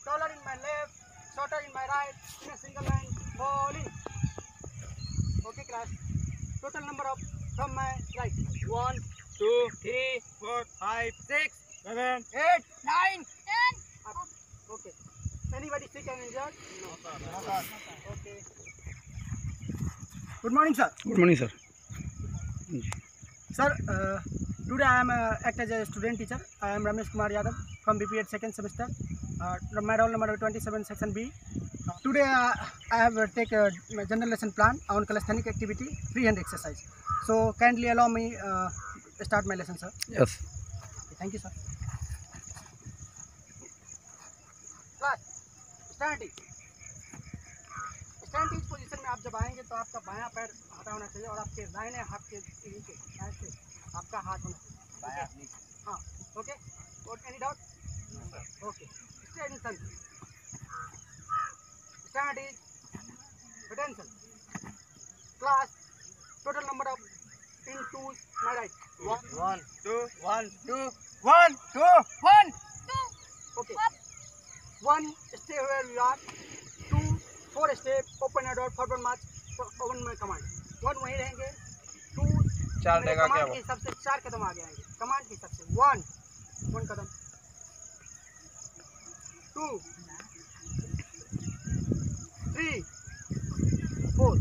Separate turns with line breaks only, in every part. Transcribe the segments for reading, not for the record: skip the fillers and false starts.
Taller in my left, shorter in my right, in a single line, falling. Okay, class. Total number of from my right. 1, 2, 3, 4, 5, 6, 7, 8, 9, 10. Up. Okay. Anybody sick and injured? No. No, sir. Okay. Good morning, sir.
Good morning, sir.
Sir, today I am act as a student teacher. I am Ramesh Kumar Yadav from BPEd second semester. My roll number 27, section B. Today I have take a general lesson plan on calisthenic activity, freehand exercise. So kindly allow me start my lesson, sir.
Yes.
Thank you, sir. Class, standing. Stand position में आप जब आएंगे तो आपका बायां पैर हटा होना चाहिए और आपके दाहिने हाथ के नीचे ऐसे आपका हाथ होना चाहिए। हाँ, okay. Any doubt? Okay. Stand in stand is attention. Class, total number of in twos my right. 1 2 1 2 1 2 1 2। Okay. 1 stay where you are। 2 4 step, open your door, forward March, open my command. 1 वहीं रहेंगे। 2
4 देगा क्या?
Command के हिसाब से 4 कदम आगे आएंगे। Command के हिसाब से 1 कदम, 2 3 4।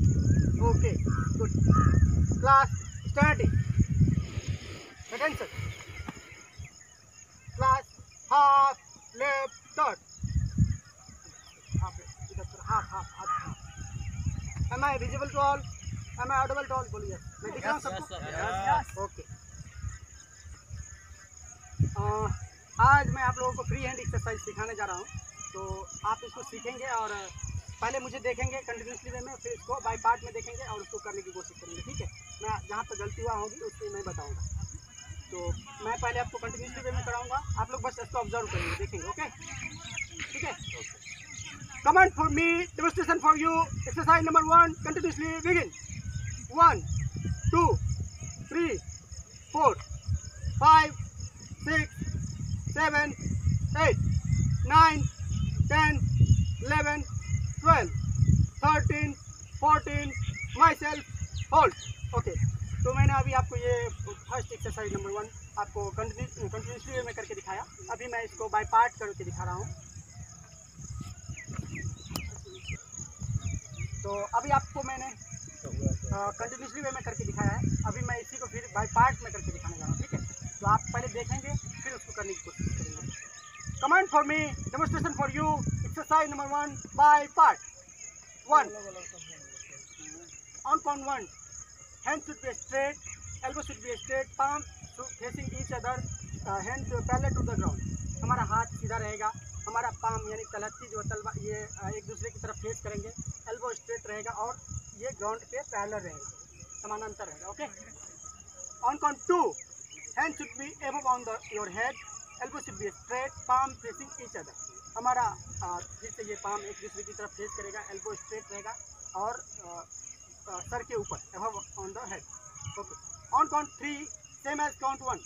Okay, good. Class, starting attention. Class, half left third, half. Am I visible to all? Am I audible to all? बोलिए। मैं दिख रहा हूँ सबको? Yes. Okay. आज मैं आप लोगों को फ्री हैंड एक्सरसाइज सिखाने जा रहा हूँ। तो आप इसको सीखेंगे और पहले मुझे देखेंगे कंटिन्यूसली वे में, फिर इसको बाय पार्ट में देखेंगे और उसको करने की कोशिश करेंगे। ठीक है? मैं जहाँ पर गलती हुआ होगी उसको मैं बताऊँगा। तो मैं पहले आपको कंटिन्यूसली वे में कराऊँगा, आप लोग बस इसको ऑब्जर्व करेंगे, देखेंगे। ओके, ठीक है? Command for me, demonstration for you. Exercise number 1, continuously begin. 1 2 3 4 5 6 7 8 9 10 11 12 13 14 myself hold. Okay, तो मैंने अभी आपको ये फर्स्ट एक्सरसाइज नंबर 1 आपको कंटिन्यूसली वे में करके दिखाया। अभी मैं इसको बाय पार्ट करके दिखा रहा हूँ। तो अभी आपको मैंने कंटिन्यूसली वे में करके दिखाया है। अभी मैं इसी को फिर बाय पार्ट में करके दिखाने जा रहा हूँ। ठीक है? तो आप पहले देखेंगे फिर उसको करने की कोशिश करेंगे। Command for me, demonstration for you. Exercise number 1 by part. 1 on count 1 hand should be straight, elbow should be straight, palm facing each other, hand parallel to the ground. हमारा हाथ सीधा रहेगा, हमारा पाम यानी तलहटी जो तलवा ये एक दूसरे की तरफ फेस करेंगे, एल्बो स्ट्रेट रहेगा और ये ग्राउंड पे पैरेलल रहेगा, समानांतर रहेगा। Okay, on count 2 hand should be above on the your head, elbow should be straight, palm facing each other. हमारा फिर से ये पाम एक दूसरे की तरफ फेस करेगा, एल्बो स्ट्रेट रहेगा और सर के ऊपर above on the head. Okay, on count 3 same as count 1।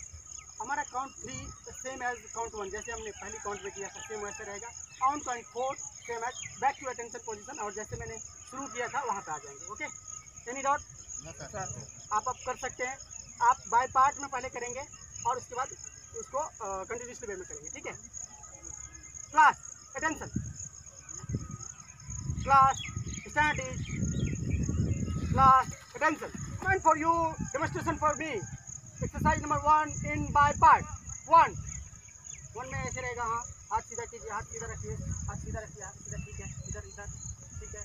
हमारा काउंट 3 सेम एज काउंट 1, जैसे हमने पहली काउंट में किया था सेम वैसे रहेगा। On count 4 same as back to attention position, और जैसे मैंने शुरू किया था वहाँ पे आ जाएंगे। Okay, any doubt? आप अब कर सकते हैं। आप बाय पार्ट में पहले करेंगे और उसके बाद उसको कंटिन्यूसली वे में करेंगे। ठीक है? Class, attention. Class, stand is. Class, attention. Command for you, demonstration for me. Exercise number 1 in by part. 1 में ऐसे रहेगा। हाँ, हाथ सीधा कीजिए, हाथ सीधा रखिए, हाथ सीधा रखिए, हाथ सीधा। ठीक है? इधर इधर, ठीक है?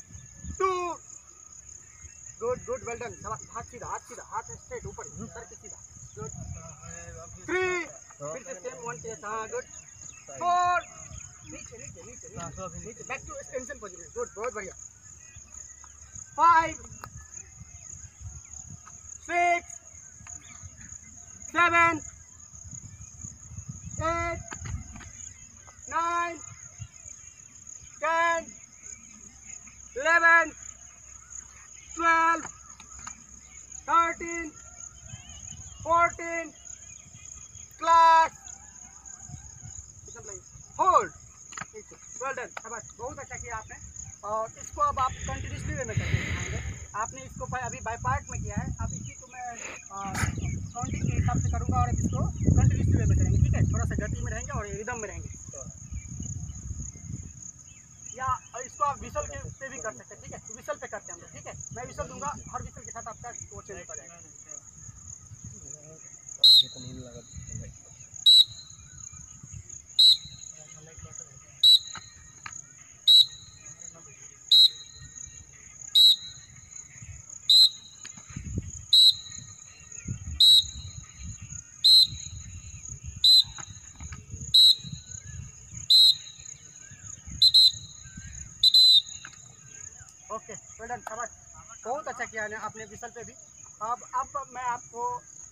2 गुड वेल डन। हाथ सीधा, हाथ सीधा, हाथ स्ट्रेट ऊपर, सर के सीधा। गुड। 3 फिर से सेम 1 के साथ। गुड। 4 नीचे नीचे नीचे नीचे, back to extension position. Good, बहुत बढ़िया। 5 6 7 8 9 10 11 12 13 14 क्लास। होल्ड। वेल डन, शाबाश, बहुत अच्छा किया आपने। और इसको अब आप कंटिन्यूसली वे में करके दिखाएंगे। आपने इसको अभी बाय पार्ट में किया है, अब इसी को मैं काउंटिंग के हिसाब से करूँगा और अब इसको कंटिन्यूसली वे में करेंगे, ठीक है। थोड़ा सा गति में रहेंगे और रिदम में रहेंगे, या इसको आप विसल के पे भी कर सकते हैं, ठीक है। विसल पे करते हैं हम लोग, ठीक है। मैं विसल दूंगा, हर विसल के साथ आपका वो चेंज हो जाएगा। ओके, वेल डन, शाबाश, बहुत अच्छा किया है आपने विसल पे भी। अब मैं आपको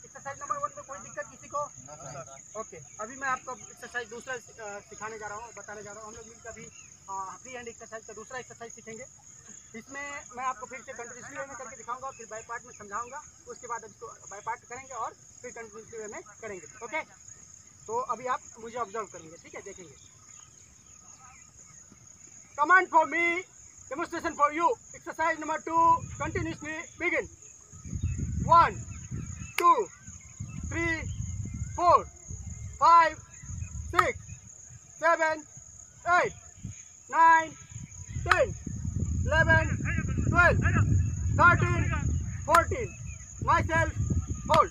एक्सरसाइज नंबर 1 में कोई दिक्कत किसी को? ओके, अभी मैं आपको एक्सरसाइज दूसरा सिखाने जा रहा हूँ, बताने जा रहा हूँ। हम लोग मिलकर अभी फ्री हैंड एक्सरसाइज का दूसरा एक्सरसाइज सीखेंगे। इसमें मैं आपको फिर से कंटिन्यूसली वे में करके दिखाऊंगा, फिर बाय पार्ट में समझाऊंगा। उसके बाद इसको बाय पार्ट करेंगे और फिर कंटिन्यूसली वे में करेंगे, ओके। तो अभी आप मुझे ऑब्जर्व करेंगे, ठीक है, देखेंगे। Command for me, demonstration for you. Exercise number 2, continuously begin. 1, 2, 3, 4, 5, 6, 7, 8, 9, 10, 11, 12, 13, 14. Myself, hold.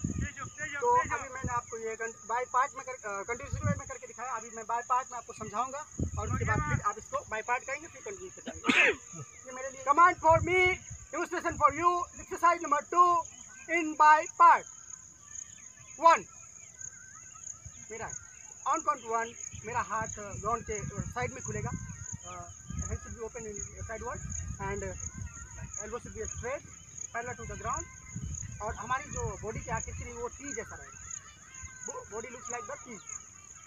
तो अभी मैंने आपको ये बाय पार्ट में कंटिन्यूसली वे में करके दिखाया। अभी मैं बाय पार्ट में आपको समझाऊंगा और उसके बाद फिर आप इसको बाय पार्ट करेंगे, फिर कंटिन्यू करेंगे। ये मेरे लिए command for me, demonstration for you, exercise number 2 in by part. 1, मेरा ऑन काउंट 1, मेरा हाथ ग्राउंड के साइड में खुलेगा, head should be open in sideward and elbow should be straight parallel to the ground. और हमारी जो बॉडी की आकृति वो टी जैसा रहेगा, body looks like the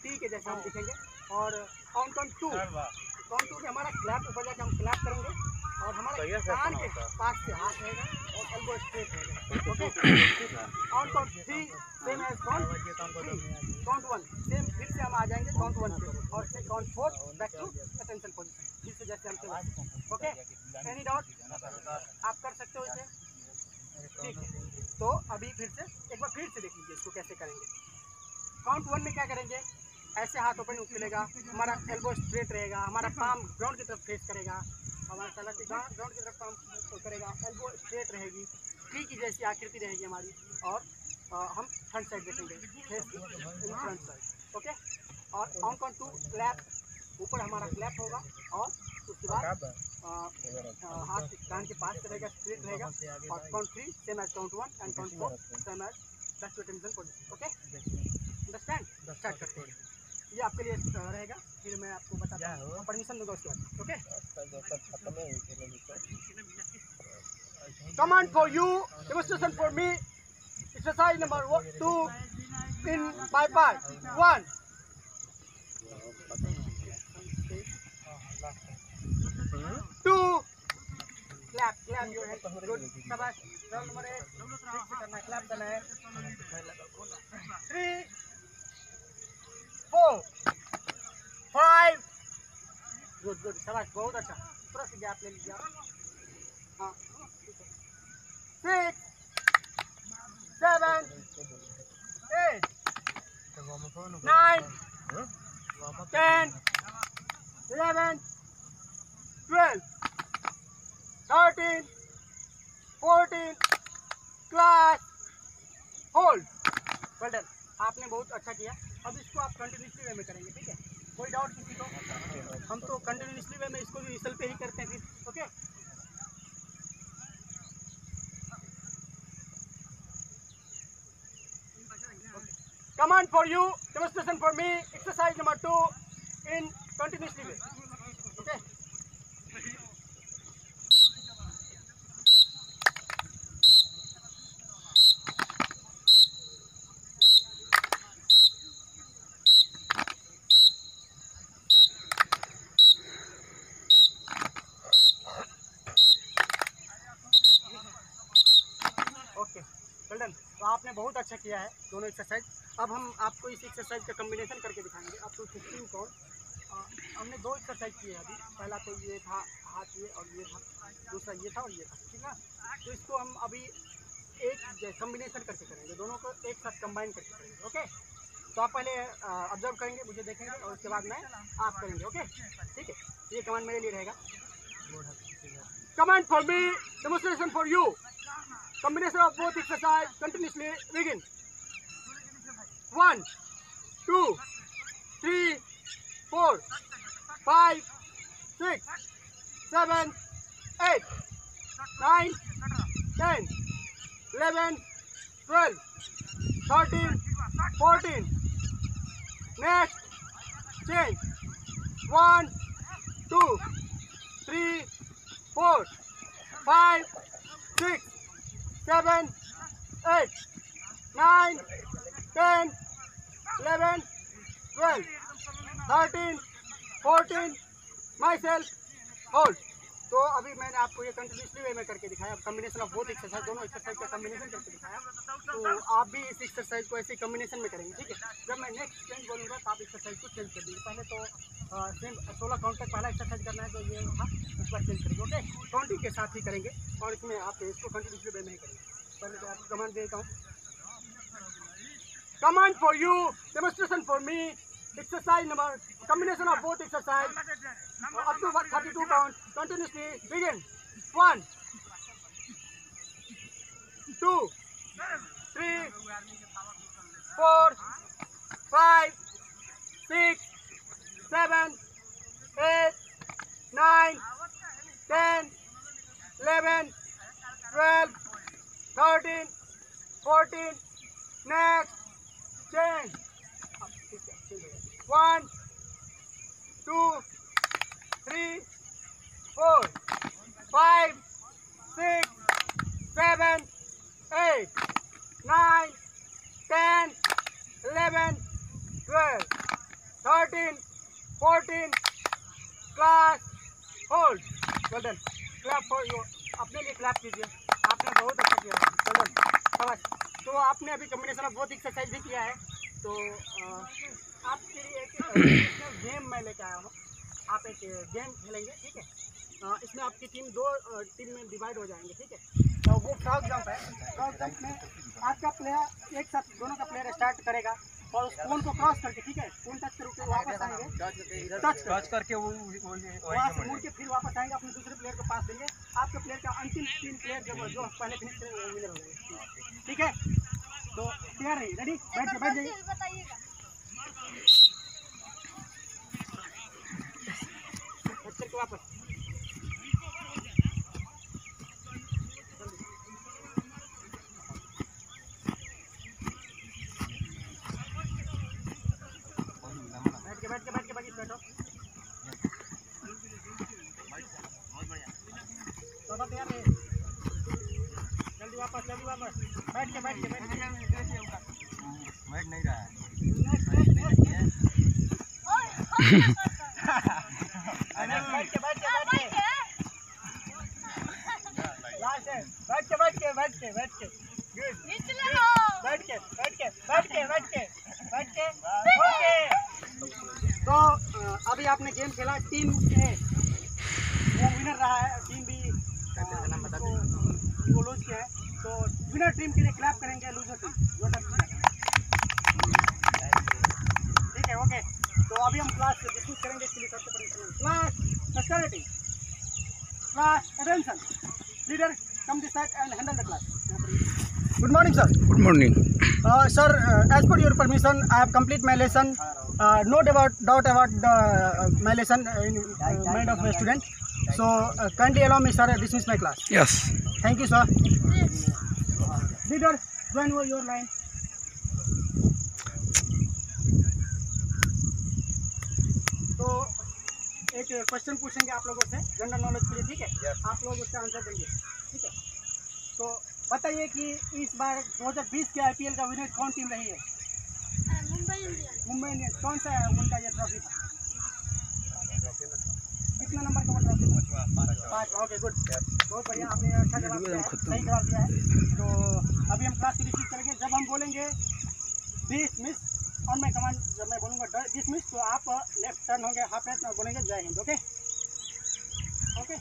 T के जैसा हम दिखेंगे। और ऑन काउंट 2 में हमारा क्लैप ऊपर जाके हम क्लैप करेंगे और हमारे कान के पास से हाथ रहेगा और एल्बो स्ट्रेट रहेगा, okay. On count 3 same as count 3, count 1 same, फिर से हम आ जाएंगे काउंट 1 पे और फिर count 4 back to attention position, फिर से जैसे हम चले, ओके। Any doubt? आप कर सकते हो इसे, ठीक है। तो अभी फिर से एक बार फिर से देख लीजिए इसको कैसे करेंगे। काउंट 1 में क्या करेंगे, ऐसे हाथ ओपन खुलेगा, हमारा एल्बो स्ट्रेट रहेगा, हमारा पाम ग्राउंड की तरफ फेस करेगा, हमारा तलक ग्राउंड की तरफ पाम करेगा, एल्बो स्ट्रेट रहेगी, ट्री की जैसी आकृति रहेगी हमारी। और हम फ्रंट साइड देखेंगे, face in front side, okay. और ऑन काउंट 2 क्लैप, ऊपर हमारा क्लैप होगा और उसके बाद हाथ कान के पास रहेगा, स्ट्रेट रहेगा। और count 3 same as count 1 and count 4 same as back to attention position, okay. Understand? Start करते हैं, ये आपके लिए रहेगा, फिर मैं आपको बताता हूँ, परमिशन दूंगा उसके बाद, okay. Command for you, demonstration for me, exercise number 2 in by part. 1, 2, clap your hands, good, शाबाश। राउंड नंबर 1 ठीक से करना है, क्लैप करना है। 3, 4, 5, गुड, शाबाश, बहुत अच्छा। थोड़ा सा गैप ले लीजिए आप, हाँ, 6, 7, 8, 9, 10, 11, 12, 13, 14, क्लास, होल्ड। वेल डन, आपने बहुत अच्छा किया। अब इसको आप कंटिन्यूसली वे में करेंगे, ठीक है। कोई डाउट किसी को? हम तो कंटिन्यूसली वे में इसको भी विसल पे ही करते हैं फिर, okay. Command for you, demonstration for me, exercise number 2 in continuously way, okay. Okay, well done. तो आपने बहुत अच्छा किया है दोनों एक्सरसाइज। अब हम आपको इस एक्सरसाइज का कॉम्बिनेशन करके दिखाएंगे। अप टू 15 काउंट, हमने 2 एक्सरसाइज किए अभी। पहला तो ये था हाथ ये और ये था, दूसरा ये था और ये था, ठीक है। तो इसको हम अभी एक कम्बिनेशन करके करेंगे, दोनों को एक साथ कंबाइन करके करेंगे। ओके, तो आप पहले ऑब्जर्व करेंगे, मुझे देखेंगे और उसके बाद मैं आप करेंगे। ओके, ठीक है। ये कमांड मेरे लिए रहेगा। Command for me, demonstration for you, combination of both exercise continuously begin. 1 2 3 4 5 6 7 8 9 10 11 12 13 14. Next, change. 1 2 3 4 5 6 7 8 9 10 11 12 13 14. myself hold. तो अभी मैंने आपको ये कंटिन्यूसली वे में करके दिखाया, कम्बिनेशन ऑफ बोथ एक्सरसाइज, दोनों एक्सरसाइज का कम्बिनेशन करके दिखाया। तो आप भी इस एक्सरसाइज को ऐसे कम्बिनेशन में करेंगे, ठीक है। जब मैं नेक्स्ट चेंज बोलूँगा तो आप एक्सरसाइज को चेंज कर देंगे। पहले तो सेम 16 काउंट तक पहला एक्सरसाइज करना है, तो ये था, उस पर चेंज करेंगे। ओके, काउंटिंग के साथ ही करेंगे और इसमें आप इसको कंटिन्यूसली वे में ही करेंगे। पहले तो आपको कमांड देता हूँ। Command for you, demonstration for me, exercise number, combination of both exercise up to 32 count continuously begin. 1 2 3 4 5 6 7 8 9 10 11 12 13 14. Next, change. 1 2 3 4 5 6 7 8 9 10 11 12 13 14. Class hold. Well done. Clap for you. अपने लिए क्लैप कीजिए, आपने बहुत अच्छा किया। well done. शाबाश। तो आपने अभी कम्बिनेशन ऑफ बहुत एक्सरसाइज भी किया है। तो आपके लिए एक गेम मैं लेके आया हूँ। आप एक गेम खेलेंगे, ठीक है। इसमें आपकी टीम 2 टीम में डिवाइड हो जाएंगे, ठीक है। तो वो फ्रॉग जंप है। फ्रॉग जंप में आपका प्लेयर एक साथ दोनों का प्लेयर स्टार्ट करेगा और उस कोन को क्रॉस करके, ठीक है, कोन टच करके वापस आएंगे, टच करके वो वहाँ से मुड़ के फिर वापस आएंगे, अपने दूसरे प्लेयर को पास देंगे। आपके प्लेयर का अंतिम 3 प्लेयर जो पहले फिनिश करेंगे वो विनर हो जाएंगे, ठीक है। तो तैयार रहिए, रेडी, बैठ जाइए। करके वापस बैठ के बैठो। तो तैयार रहिए, जल्दी वापस बैठ के बैठ नहीं रहा है। बैठ के ओके। तो अभी आपने गेम खेला, टीम ए वो विनर रहा है, टीम बी वो लूज किया है। तो विनर टीम के लिए क्लैप करेंगे, लूजर टीम ठीक है। ओके, तो अभी हम क्लास डिस्कस करेंगे, इसके लिए सबसे पहले class facility, class attention, leader come this side and handle the class. Good morning, sir.
Good morning.
Sir, as per your permission, I have complete my lesson. No doubt about my lesson in mind of a student. So kindly allow me, sir, dismiss my class.
Yes.
Thank you, sir. Leader, join over your line. तो एक question पूछेंगे आप लोगों से general knowledge के लिए, ठीक है। yes. आप लोग उसका आंसर देंगे, ठीक है। तो बताइए कि इस बार 2020 के IPL का विनर कौन टीम रही है? मुंबई इंडियंस। कौन सा उनका ये ट्रॉफी था? कितना नंबर का ट्रॉफी था? 5। ओके, गुड, बहुत बढ़िया, आपने अच्छा जवाब दिया है, सही जवाब दिया है। तो अभी हम क्लास को रिसीव करेंगे। जब हम बोलेंगे 20 मिस ऑन माय कमांड जब मैं बोलूँगा डिसमिस तो आप लेफ्ट टर्न होंगे, हाफ राइट में बोलेंगे जय Hind. Okay okay,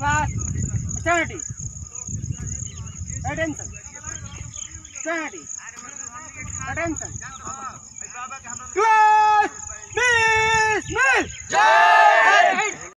class eternity, attention, eternity, attention, class dismiss.